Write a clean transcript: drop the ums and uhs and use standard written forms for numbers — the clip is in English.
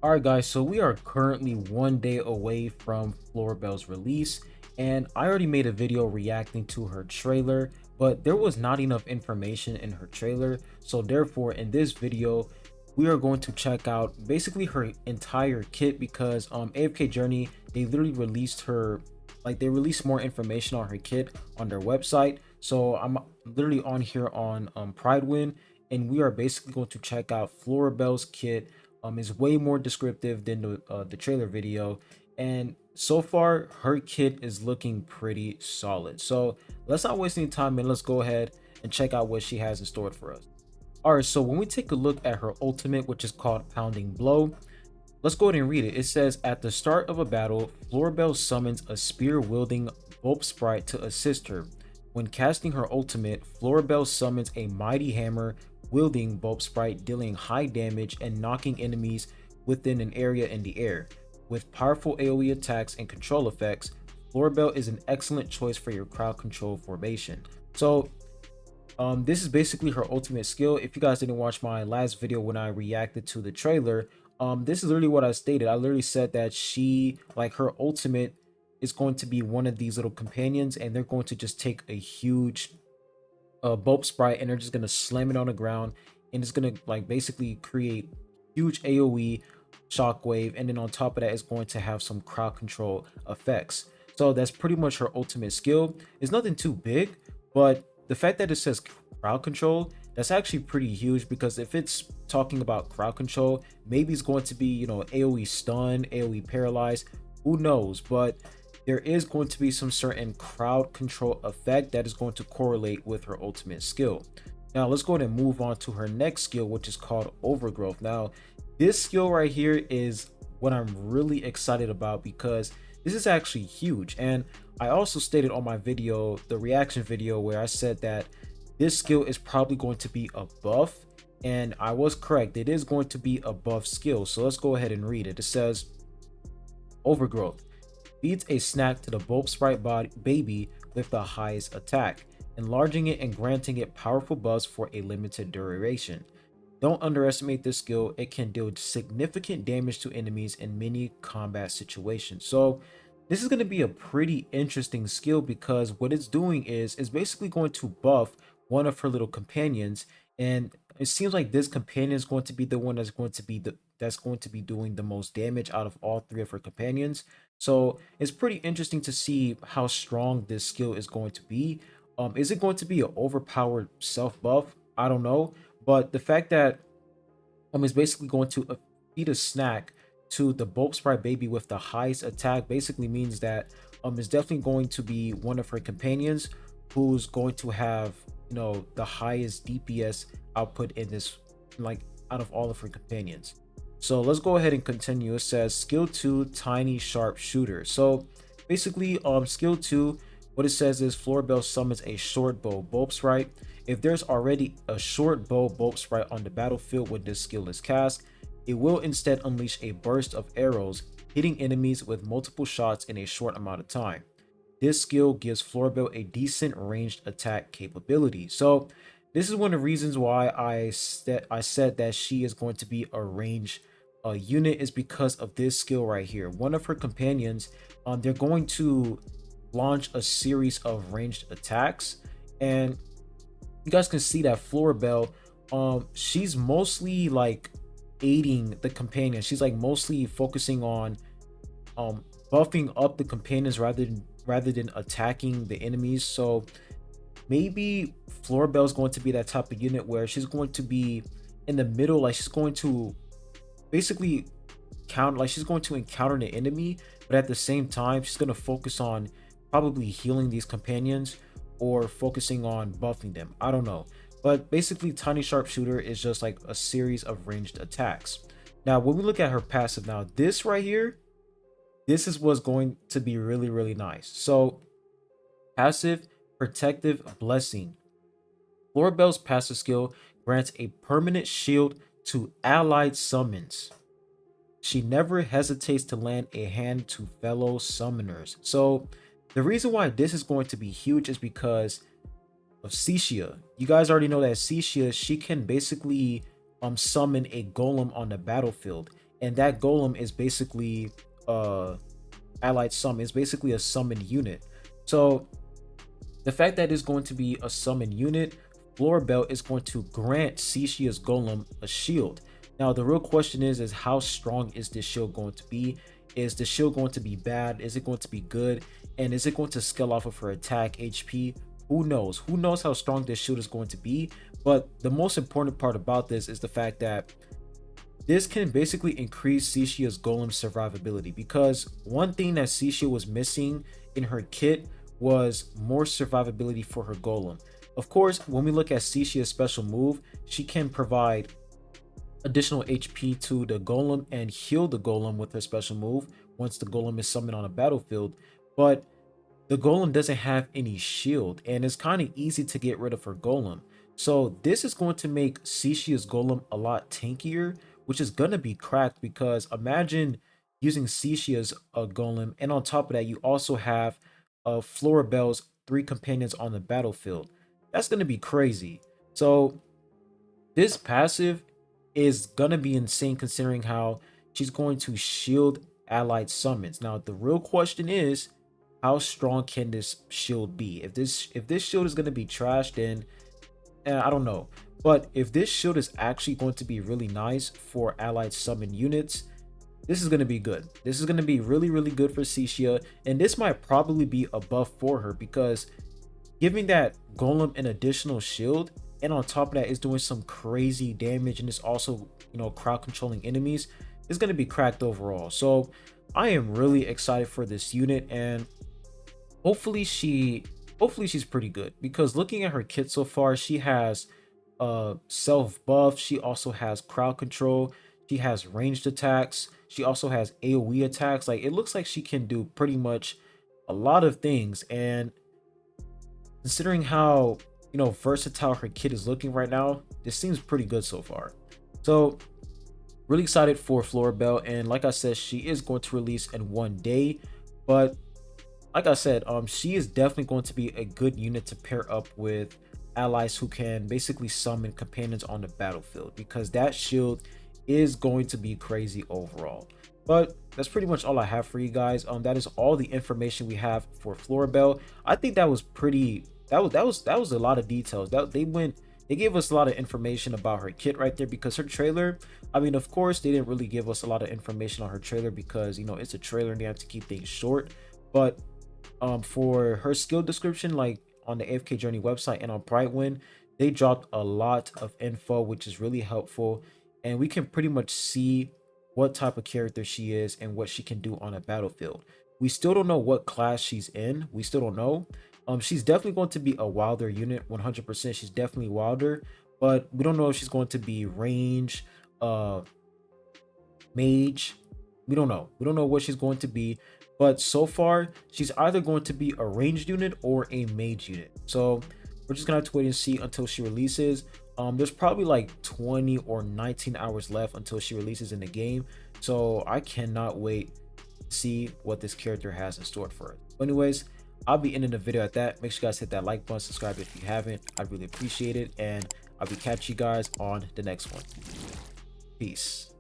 All right, guys, so we are currently 1 day away from Florabelle's release, and I already made a video reacting to her trailer, but there was not enough information in her trailer. So therefore, in this video, we are going to check out basically her entire kit because AFK Journey, they literally released her, like they released more information on her kit on their website. So I'm literally on here on Pridewin, and we are basically going to check out Florabelle's kit. Is way more descriptive than the trailer video, and so far her kit is looking pretty solid. So let's not waste any time and let's go ahead and check out what she has in store for us. All right, so when we take a look at her ultimate, which is called Pounding Blow, let's go ahead and read it. It says, at the start of a battle, Florabelle summons a spear wielding Bulb Sprite to assist her. When casting her ultimate, Florabelle summons a mighty hammer wielding Bulb Sprite, dealing high damage and knocking enemies within an area in the air. With powerful AoE attacks and control effects, Florabelle is an excellent choice for your crowd control formation. So this is basically her ultimate skill. If you guys didn't watch my last video when I reacted to the trailer, this is literally what I stated. I literally said that she, like, her ultimate is going to be one of these little companions, and they're going to just take a huge bulb sprite and they're just gonna slam it on the ground, and it's gonna like basically create huge AoE shockwave, and then on top of that, it's going to have some crowd control effects. So that's pretty much her ultimate skill. It's nothing too big, but the fact that it says crowd control, that's actually pretty huge, because if it's talking about crowd control, maybe it's going to be, you know, AoE stun, AoE paralyze, who knows. But there is going to be some certain crowd control effect that is going to correlate with her ultimate skill. Now let's go ahead and move on to her next skill, which is called Overgrowth. Now this skill right here is what I'm really excited about, because this is actually huge. And I also stated on my video, the reaction video, where I said that this skill is probably going to be a buff, and I was correct. It is going to be a buff skill. So let's go ahead and read it. It says, Overgrowth feeds a snack to the Bulb Sprite baby with the highest attack, enlarging it and granting it powerful buffs for a limited duration. Don't underestimate this skill. It can deal significant damage to enemies in many combat situations. So this is going to be a pretty interesting skill, because what it's doing is basically going to buff one of her little companions, and it seems like this companion is going to be the one that's going to be doing the most damage out of all three of her companions. So it's pretty interesting to see how strong this skill is going to be. Is it going to be an overpowered self buff? I don't know, but the fact that it's basically going to feed a snack to the Bulb Sprite baby with the highest attack basically means that it's definitely going to be one of her companions who's going to have, you know, the highest DPS output in this, like, out of all of her companions. So let's go ahead and continue. It says skill 2, tiny sharp shooter. So basically, skill 2, what it says is Florabelle summons a short bow Bulb Sprite. If there's already a short bow Bulb Sprite on the battlefield when this skill is cast, it will instead unleash a burst of arrows, hitting enemies with multiple shots in a short amount of time. This skill gives Florabelle a decent ranged attack capability. So this is one of the reasons why I said that she is going to be a range unit, is because of this skill right here. One of her companions, they're going to launch a series of ranged attacks, and you guys can see that Florabelle, she's mostly like aiding the companion. She's like mostly focusing on buffing up the companions rather than attacking the enemies. So maybe Florabelle is going to be that type of unit where she's going to be in the middle, like she's going to basically she's going to encounter the enemy, but at the same time she's going to focus on probably healing these companions or focusing on buffing them. I don't know, but basically tiny sharpshooter is just like a series of ranged attacks. Now when we look at her passive, now this right here, this is what's going to be really nice. So passive, protective blessing. Florabelle's passive skill grants a permanent shield to allied summons. She never hesitates to lend a hand to fellow summoners. So the reason why this is going to be huge is because of Cixia. You guys already know that Cixia, she can basically summon a golem on the battlefield. and that golem is basically allied summon. It's basically a summoned unit. So the fact that it's going to be a summoned unit, FLORABELLE is going to grant Sishia's golem a shield. Now the real question is how strong is this shield going to be? Is the shield going to be bad? Is it going to be good? And is it going to scale off of her attack HP? Who knows? Who knows how strong this shield is going to be? But the most important part about this is the fact that this can basically increase Sishia's golem survivability, because one thing that Sishia was missing in her kit was more survivability for her golem. Of course, when we look at Sishia's special move, she can provide additional HP to the golem and heal the golem with her special move once the golem is summoned on a battlefield. But the golem doesn't have any shield, and it's kind of easy to get rid of her golem. So this is going to make Sishia's golem a lot tankier, which is going to be cracked, because imagine using Sishia's golem, and on top of that, you also have FLORABELLE's 3 companions on the battlefield. That's going to be crazy. So this passive is going to be insane, considering how she's going to shield allied summons. Now, the real question is, how strong can this shield be? If this shield is going to be trashed, then I don't know. But if this shield is actually going to be really nice for allied summon units, this is going to be good. This is going to be really, really good for Sishia, and this might probably be a buff for her, because giving that golem an additional shield, and on top of that, is doing some crazy damage, and it's also, you know, crowd controlling enemies, is going to be cracked overall. So I am really excited for this unit, and hopefully she's pretty good, because looking at her kit so far, she has self buff, she also has crowd control, she has ranged attacks, she also has AoE attacks. Like, it looks like she can do pretty much a lot of things, and considering how, you know, versatile her kit is looking right now, this seems pretty good so far. So really excited for FLORABELLE, and like I said, she is going to release in 1 day, but like I said, she is definitely going to be a good unit to pair up with allies who can basically summon companions on the battlefield, because that shield is going to be crazy overall. But that's pretty much all I have for you guys. That is all the information we have for FLORABELLE. I think that was pretty, that was a lot of details. They gave us a lot of information about her kit right there, because her trailer, I mean, of course they didn't really give us a lot of information on her trailer, because, you know, it's a trailer and they have to keep things short. But for her skill description, like on the AFK Journey website and on Brightwind, they dropped a lot of info, which is really helpful, and we can pretty much see what type of character she is and what she can do on a battlefield. We still don't know what class she's in. We still don't know. She's definitely going to be a wilder unit, 100%. She's definitely wilder, but we don't know if she's going to be range, mage. We don't know. We don't know what she's going to be. But so far, she's either going to be a ranged unit or a mage unit. So we're just gonna have to wait and see until she releases. There's probably like 20 or 19 hours left until she releases in the game. So I cannot wait to see what this character has in store for us. But anyways, I'll be ending the video at that. Make sure you guys hit that like button, subscribe if you haven't. I'd really appreciate it. And I'll be catching you guys on the next one. Peace.